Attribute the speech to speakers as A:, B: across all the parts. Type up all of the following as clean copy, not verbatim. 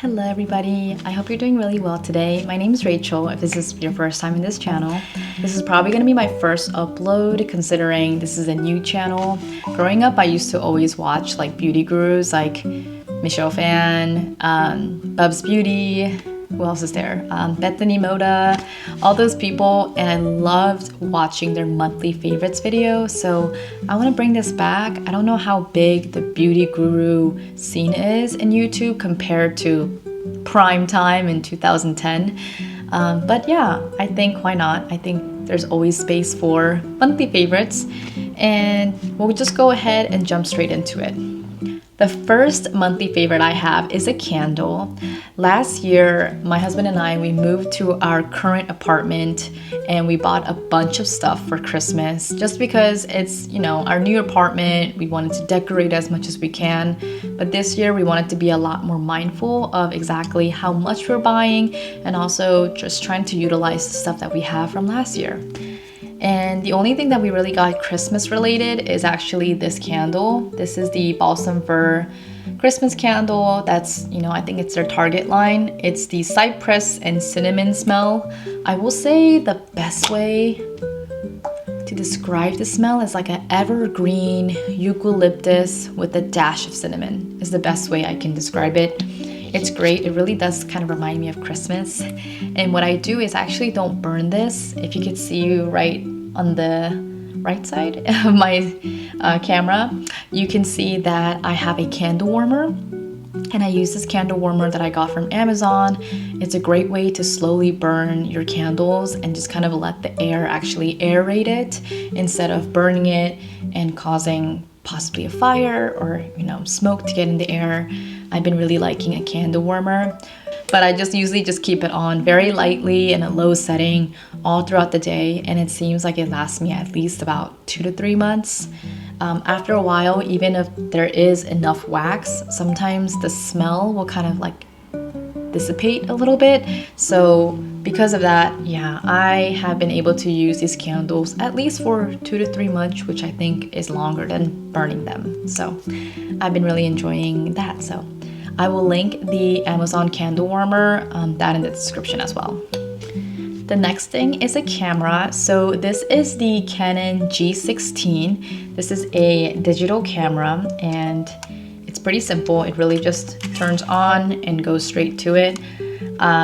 A: Hello everybody, I hope you're doing really well today. My name is Rachel. If this is your first time in this channel, this is probably going to be my first upload considering this is a new channel. Growing up, I used to always watch like beauty gurus like Michelle Phan, Bubs Beauty, who else is there? Bethany Moda, all those people, and I loved watching their monthly favorites video. So I want to bring this back. I don't know how big the beauty guru scene is in YouTube compared to prime time in 2010. But yeah, I think why not? I think there's always space for monthly favorites, and we'll just go ahead and jump straight into it. The first monthly favorite I have is a candle. Last year, my husband and I, we moved to our current apartment and we bought a bunch of stuff for Christmas just because it's, our new apartment. We wanted to decorate as much as we can. But this year, we wanted to be a lot more mindful of exactly how much we're buying and also just trying to utilize the stuff that we have from last year. And the only thing that we really got Christmas related is actually this candle. This is the Balsam Fir Christmas candle. That's, I think it's their Target line. It's the cypress and cinnamon smell. I will say the best way to describe the smell is like an evergreen eucalyptus with a dash of cinnamon is the best way I can describe it. It's great. It really does kind of remind me of Christmas. And what I do is I actually don't burn this. If you could see right on the right side of my camera, you can see that I have a candle warmer. And I use this candle warmer that I got from Amazon. It's a great way to slowly burn your candles and just kind of let the air actually aerate it instead of burning it and causing possibly a fire or, smoke to get in the air. I've been really liking a candle warmer, but I just usually just keep it on very lightly in a low setting all throughout the day, and it seems like it lasts me at least about 2 to 3 months. After a while, even if there is enough wax, sometimes the smell will kind of like dissipate a little bit. So because of that, I have been able to use these candles at least for 2 to 3 months, which I think is longer than burning them. So I've been really enjoying that. So I will link the Amazon candle warmer, that in the description as well. The next thing is a camera. So this is the Canon G16. This is a digital camera and it's pretty simple. It really just turns on and goes straight to it.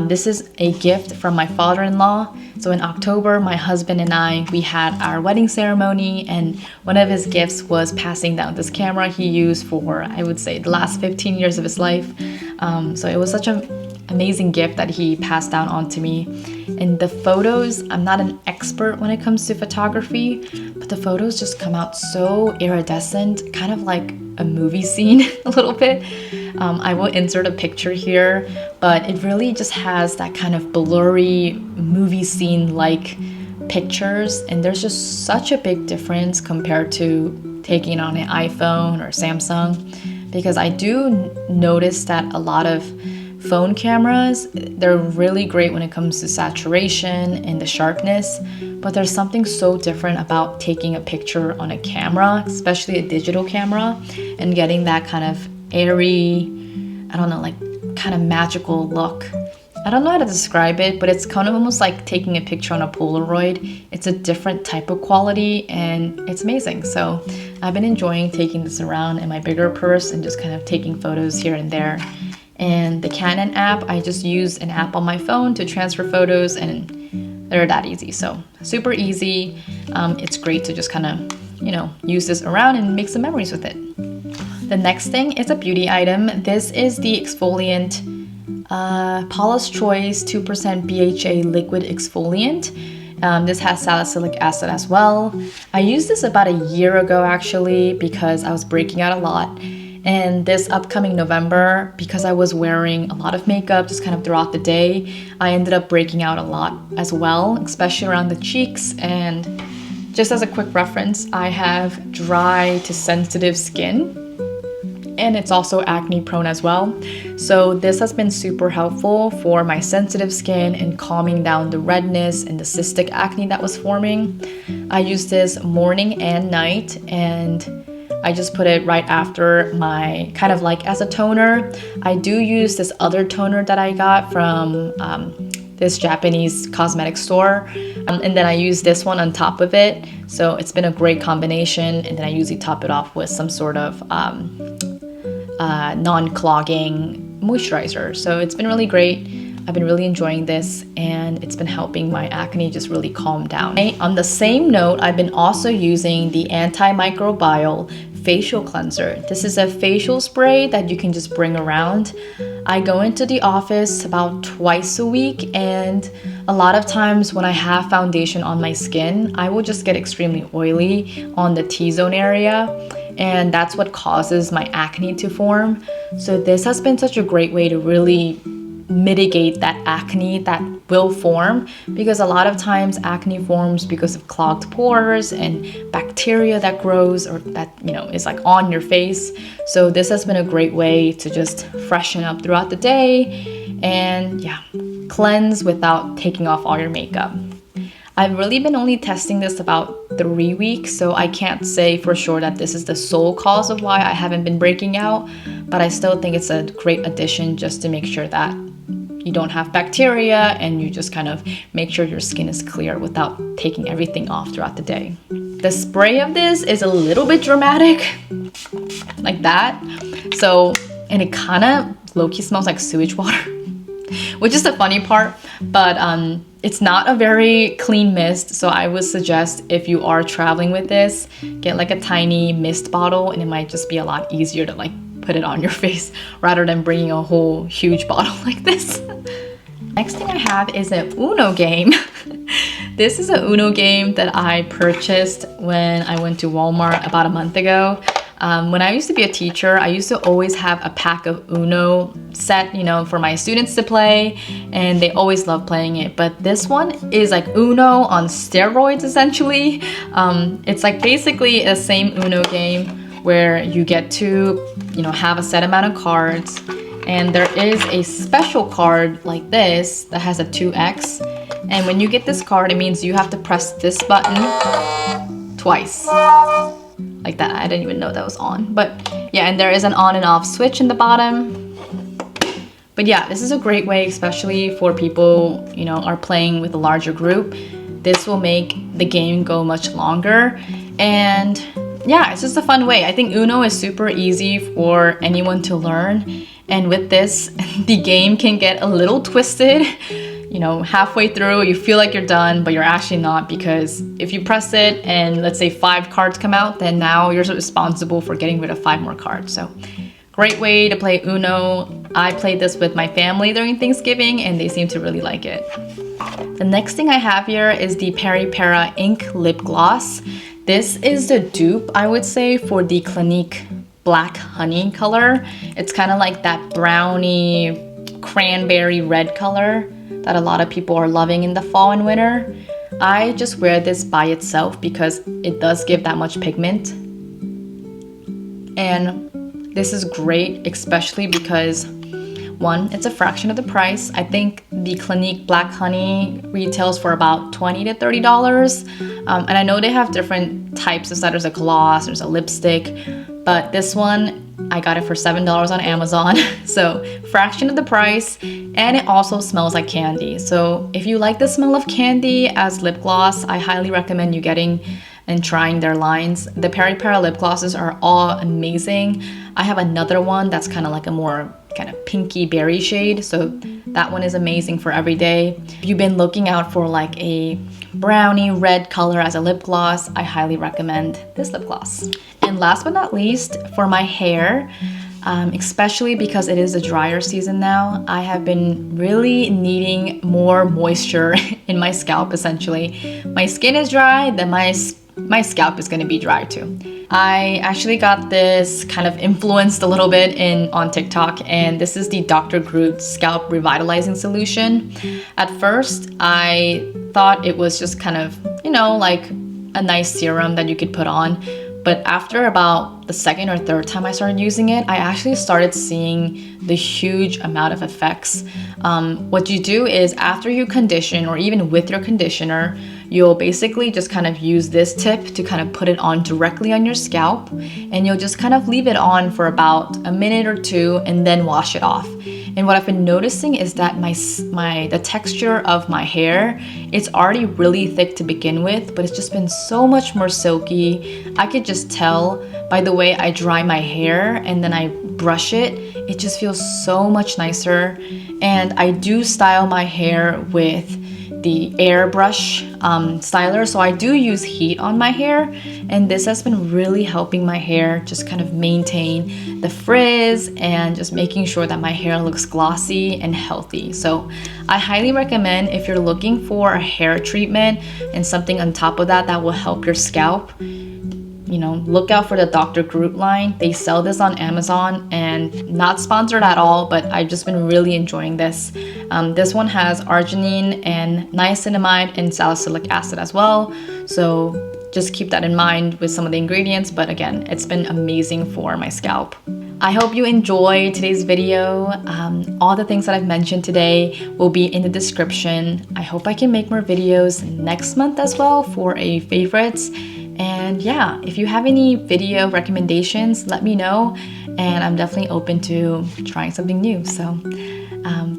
A: This is a gift from my father-in-law. So in October, my husband and I, we had our wedding ceremony, and one of his gifts was passing down this camera he used for, I would say, the last 15 years of his life. So it was such an amazing gift that he passed down onto me. And the photos, I'm not an expert when it comes to photography, but the photos just come out so iridescent, kind of like a movie scene a little bit. I will insert a picture here, but it really just has that kind of blurry movie scene like pictures, and there's just such a big difference compared to taking on an iPhone or Samsung, because I do notice that a lot of phone cameras, they're really great when it comes to saturation and the sharpness, but there's something so different about taking a picture on a camera, especially a digital camera, and getting that kind of airy, kind of magical look. I don't know how to describe it, but it's kind of almost like taking a picture on a Polaroid. It's a different type of quality and it's amazing. So I've been enjoying taking this around in my bigger purse and just kind of taking photos here and there. And the Canon app, I just use an app on my phone to transfer photos and they're that easy. So super easy. It's great to just kind of, use this around and make some memories with it. The next thing is a beauty item. This is the exfoliant Paula's Choice 2% BHA liquid exfoliant. This has salicylic acid as well. I used this about a year ago actually because I was breaking out a lot. And this upcoming November, because I was wearing a lot of makeup just kind of throughout the day, I ended up breaking out a lot as well, especially around the cheeks. And just as a quick reference, I have dry to sensitive skin, and it's also acne prone as well. So this has been super helpful for my sensitive skin and calming down the redness and the cystic acne that was forming. I use this morning and night, and I just put it right after my, kind of like as a toner. I do use this other toner that I got from this Japanese cosmetic store, and then I use this one on top of it. So it's been a great combination, and then I usually top it off with some sort of non-clogging moisturizer. So it's been really great. I've been really enjoying this, and it's been helping my acne just really calm down. On the same note, I've been also using the antimicrobial facial cleanser. This is a facial spray that you can just bring around. I go into the office about twice a week, and a lot of times when I have foundation on my skin, I will just get extremely oily on the T-zone area, and that's what causes my acne to form. So this has been such a great way to really mitigate that acne that will form, because a lot of times acne forms because of clogged pores and bacteria that grows or that, you know, is like on your face. So this has been a great way to just freshen up throughout the day and yeah, cleanse without taking off all your makeup. I've really been only testing this about 3 weeks, so I can't say for sure that this is the sole cause of why I haven't been breaking out, but I still think it's a great addition just to make sure that you don't have bacteria and you just kind of make sure your skin is clear without taking everything off throughout the day. The spray of this is a little bit dramatic, like that. So, and it kind of low-key smells like sewage water, which is the funny part, but it's not a very clean mist. So I would suggest if you are traveling with this, get like a tiny mist bottle, and it might just be a lot easier to like put it on your face rather than bringing a whole huge bottle like this. Next thing I have is an Uno game. This is an Uno game that I purchased when I went to Walmart about a month ago. When I used to be a teacher, I used to always have a pack of Uno set, you know, for my students to play, and they always love playing it. But this one is like Uno on steroids, essentially. It's like basically the same Uno game where you get to, you know, have a set amount of cards, and there is a special card like this that has a 2x, and when you get this card, it means you have to press this button twice. Like that. I didn't even know that was on, but yeah, and there is an on and off switch in the bottom. But yeah, this is a great way, especially for people, you know, are playing with a larger group. This will make the game go much longer, and yeah, it's just a fun way. I think Uno is super easy for anyone to learn, and with this, the game can get a little twisted. You know, halfway through, you feel like you're done, but you're actually not, because if you press it and let's say 5 cards come out, then now you're responsible for getting rid of 5 more cards. So great way to play Uno. I played this with my family during Thanksgiving, and they seem to really like it. The next thing I have here is the Peri Para Ink Lip Gloss. This is the dupe, I would say, for the Clinique Black Honey color. It's kind of like that brownie, cranberry red color that a lot of people are loving in the fall and winter. I just wear this by itself because it does give that much pigment. And this is great, especially because one, it's a fraction of the price. I think the Clinique Black Honey retails for about $20 to $30. And I know they have different types of, there's a gloss, there's a lipstick, but this one, I got it for $7 on Amazon. So fraction of the price, and it also smells like candy. So if you like the smell of candy as lip gloss, I highly recommend you getting and trying their lines. The Peri Para lip glosses are all amazing. I have another one that's kind of like a more kind of pinky berry shade, so that one is amazing for every day. If you've been looking out for like a brownie red color as a lip gloss, I highly recommend this lip gloss. And last but not least, for my hair, especially because it is a drier season now, I have been really needing more moisture in my scalp, essentially. My skin is dry, then my scalp is gonna be dry too. I actually got this kind of influenced a little bit on TikTok, and this is the Dr. Groot Scalp Revitalizing Solution. At first, I thought it was just kind of, you know, like a nice serum that you could put on, But after about the second or third time I started using it, I actually started seeing the huge amount of effects. What you do is after you condition, or even with your conditioner, you'll basically just kind of use this tip to kind of put it on directly on your scalp, and you'll just kind of leave it on for about a minute or two and then wash it off. And what I've been noticing is that the texture of my hair, it's already really thick to begin with, but it's just been so much more silky. I could just tell by the way I dry my hair and then I brush it, it just feels so much nicer. And I do style my hair with the airbrush styler, so I do use heat on my hair, and this has been really helping my hair just kind of maintain the frizz and just making sure that my hair looks glossy and healthy. So I highly recommend, if you're looking for a hair treatment and something on top of that that will help your scalp, you know, look out for the Dr. Groot line. They sell this on Amazon, and not sponsored at all, but I've just been really enjoying this. This one has arginine and niacinamide and salicylic acid as well. So just keep that in mind with some of the ingredients. But again, it's been amazing for my scalp. I hope you enjoyed today's video. All the things that I've mentioned today will be in the description. I hope I can make more videos next month as well for a favorites. And yeah, if you have any video recommendations, let me know, and I'm definitely open to trying something new. So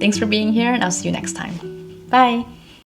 A: thanks for being here, and I'll see you next time. Bye!